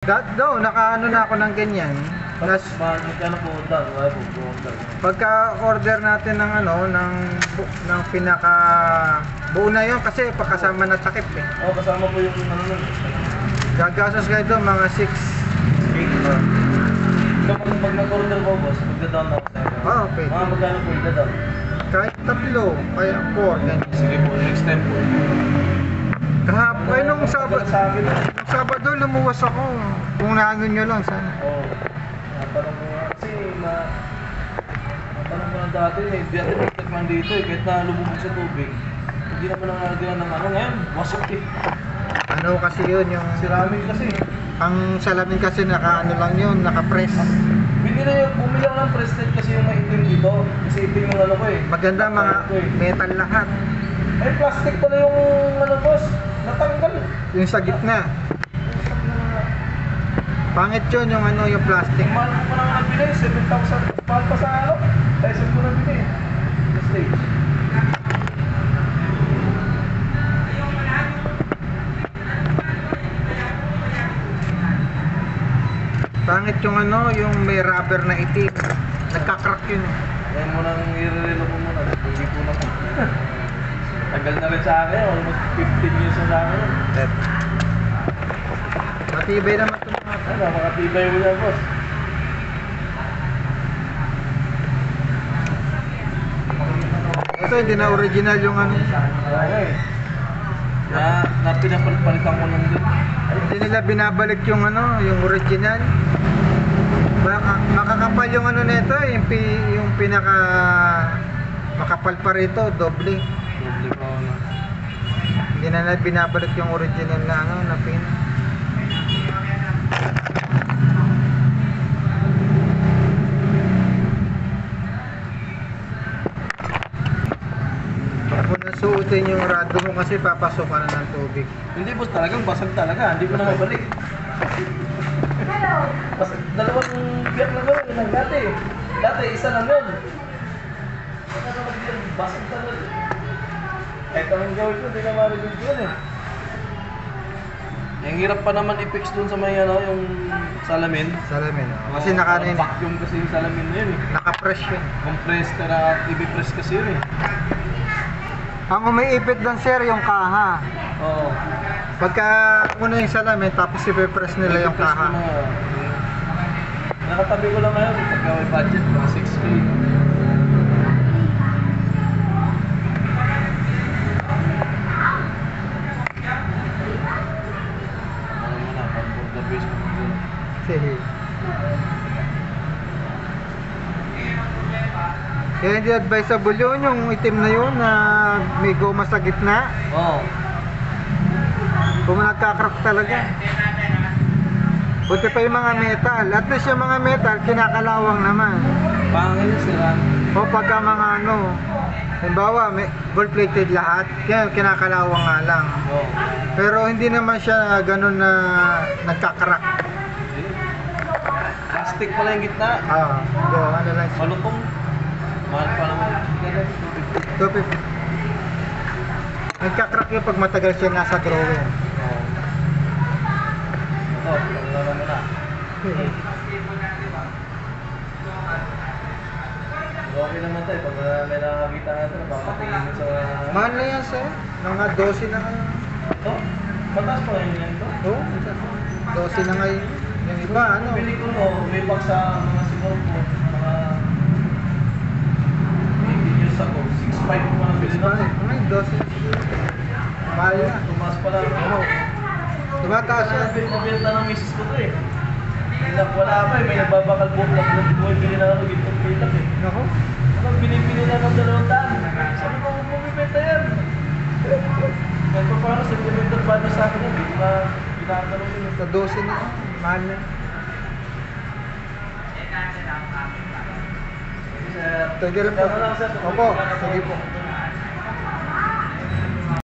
Daw, nakaano na ako ng ganyan. Magkano po doon? Wala po po doon. Pagka order natin ng ano, ng pinaka buo na 'yon kasi pagkasama na takip eh. Oo, kasama po yung ano nun. Gagastos kayo doon mga 6. Pag nag-order po boss, magda-down ako sa inyo. Ah, okay. Mga magkano po ida-down? Kahit 3, kaya 4 ganyan. Sige po, next time po. Kahapon ay nung Sa akin. Sabado lumuwas ako. Kung naano nyo lang sana. Oo. Natanong ko nga kasi natanong ko na dati eh. Di natin nagtakman dito eh. Kahit na lumubog sa tubig. Hindi naman nangyari ng ano ngayon. Wasak eh. Ano kasi yun yung Ceramic kasi. ang salamin kasi naka ano lang yun, naka-press. Bumili ako ng press-net kasi yung maitim dito. Kasi itim yung ano ko eh. Maganda mga metal lahat. Eh, plastic pala yung ano boss. Natanggal. Yung sa gitna. Pangit yun yung ano, yung plastic. Mahal ko pa naman nabili. 7,000. Mahal pa sa ano. Tyson ko nabili. The stage. Pangit yung ano, yung may rubber na itim. Nagka-crack yun. Yan mo nang i-relo ko muna. Hindi ko na. Tagal na rin sa akin. Almost 15 years na sa akin. Matibay naman ito mga Ano, makatibay mo yan, boss. ito, hindi na original yung ano. Okay. Na pinapalitan ko lang din. Hindi nila binabalik yung ano, yung original. Makakapal yung ano nito, yung pinaka makapal pa rito, doble. Doble pa ako na. Hindi na nila binabalik yung original na ano, na pin. Kung nasuotin yung rado mo kasi papasok ka na ng tubig. Hindi boss, talagang basag talaga. Hindi ko na mabalik. Basag, dalawang biyak lang gawin. Yung dati. Dati, isa lang yun. Basag talaga. Ito ang gawin ko, hindi na maribig yun eh. Ang hirap pa naman i-fix dun sa may ano, yung salamin. Salamin, oh. Kasi nakanin, Vacuum kasi yung salamin na yun eh. naka-press yun. Compressed na i-press kasi yun eh. Ang umiipit doon sir, yung kaha. Oo. Pagka muna yung salamin, tapos i-press nila yung I-press ko kaha. na. Nakatabi ko lang ngayon, pagka may budget, mga 6K. Ano mo na, pag for the base mo dun. Sige. Kaya hindi advisable yun, yung itim na yun na may goma sa gitna. Oo. Kung nagkakrack talaga. Buti pa yung mga metal. At least yung mga metal, kinakalawang naman. Pangil sila. O pagka mga ano, halimbawa, gold-plated lahat, kaya kinakalawang nga lang. Oo. Pero hindi naman siya ganun na nagkakrack. Plastic pala yung gitna. Ano lang siya. Malutong. Mahal pa naman. 250. Nagkakrack yung pag matagal siya nasa drawer. Oo. Ito, paglalaro mo na. Okay naman tayo, pag may nakakita natin, napapatingin mo sa... Mahal na yan sir. Mga 12 na ngayon. Ito? Mataas pa ngayon yan ito? Oo, 12 na ngayon. Yung iba, ano? Bili ko no, may bag sa mga siguro po, mga 18 years ago, 6.5 ko pa nabili na. Ngayon, 12. Mahal na. Tumaas pa lang. Oo. Tumataas yan. Nabenta ng misis ko to eh. Wala pa eh, may nagbabakal buhok na bumibili na ako dito pilak eh. Ako? Ano, binibili na ng 200. Sabi ko, kung bumibenta yan. Ganito pa ako, sentimental ba na sa akin yan? Hindi na ginagano yun. Sa 12 na. Mahal na. Sir, Sige lang po. ano lang, sir? Opo, sige po.